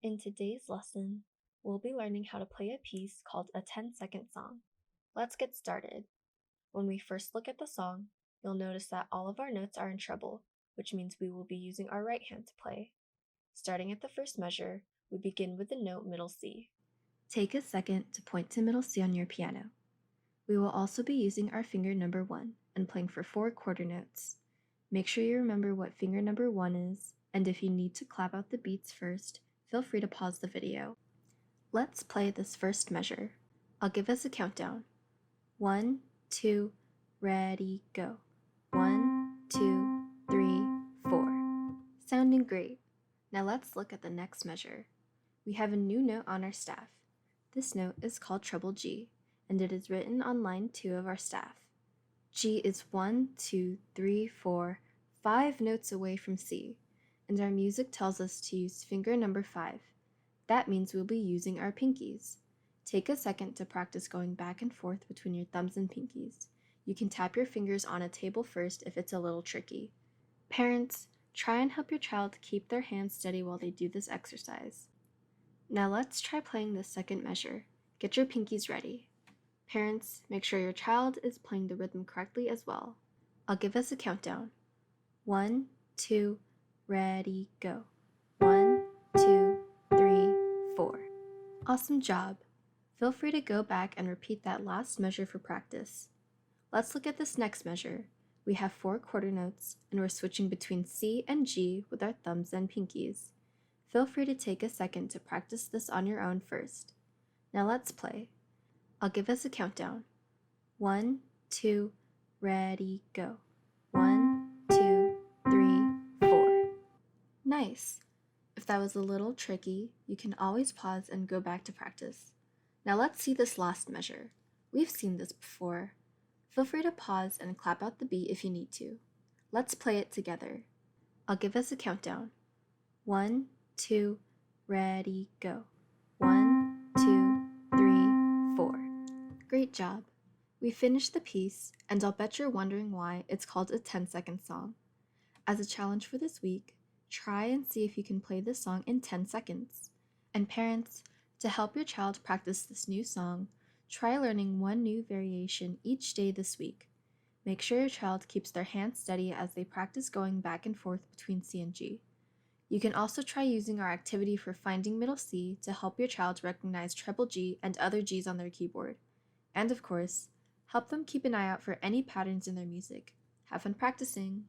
In today's lesson, we'll be learning how to play a piece called a 10-second song. Let's get started. When we first look at the song, you'll notice that all of our notes are in treble, which means we will be using our right hand to play. Starting at the first measure, we begin with the note middle C. Take a second to point to middle C on your piano. We will also be using our finger number 1 and playing for 4 quarter notes. Make sure you remember what finger number 1 is, and if you need to clap out the beats first, feel free to pause the video. Let's play this first measure. I'll give us a countdown. 1, 2, ready, go. 1, 2, 3, 4. Sounding great. Now let's look at the next measure. We have a new note on our staff. This note is called treble G, and it is written on line 2 of our staff. G is 1, 2, 3, 4, 5 notes away from C, and our music tells us to use finger number 5. That means we'll be using our pinkies. Take a second to practice going back and forth between your thumbs and pinkies. You can tap your fingers on a table first if it's a little tricky. Parents, try and help your child keep their hands steady while they do this exercise. Now let's try playing the second measure. Get your pinkies ready. Parents, make sure your child is playing the rhythm correctly as well. I'll give us a countdown. 1, 2, ready, go. 1, 2, 3, 4. Awesome job. Feel free to go back and repeat that last measure for practice. Let's look at this next measure. We have 4 quarter notes, and we're switching between C and G with our thumbs and pinkies. Feel free to take a second to practice this on your own first. Now let's play. I'll give us a countdown. 1, 2, ready, go. 1, 2, 3, 4. Nice. If that was a little tricky, you can always pause and go back to practice. Now let's see this last measure. We've seen this before. Feel free to pause and clap out the beat if you need to. Let's play it together. I'll give us a countdown. 1, 2, ready, go. 1, 2, 3, 4. Great job. We finished the piece, and I'll bet you're wondering why it's called a 10-second song. As a challenge for this week, try and see if you can play this song in 10 seconds. And parents, to help your child practice this new song, try learning one new variation each day this week. Make sure your child keeps their hands steady as they practice going back and forth between C and G. You can also try using our activity for finding middle C to help your child recognize treble G and other Gs on their keyboard. And of course, help them keep an eye out for any patterns in their music. Have fun practicing!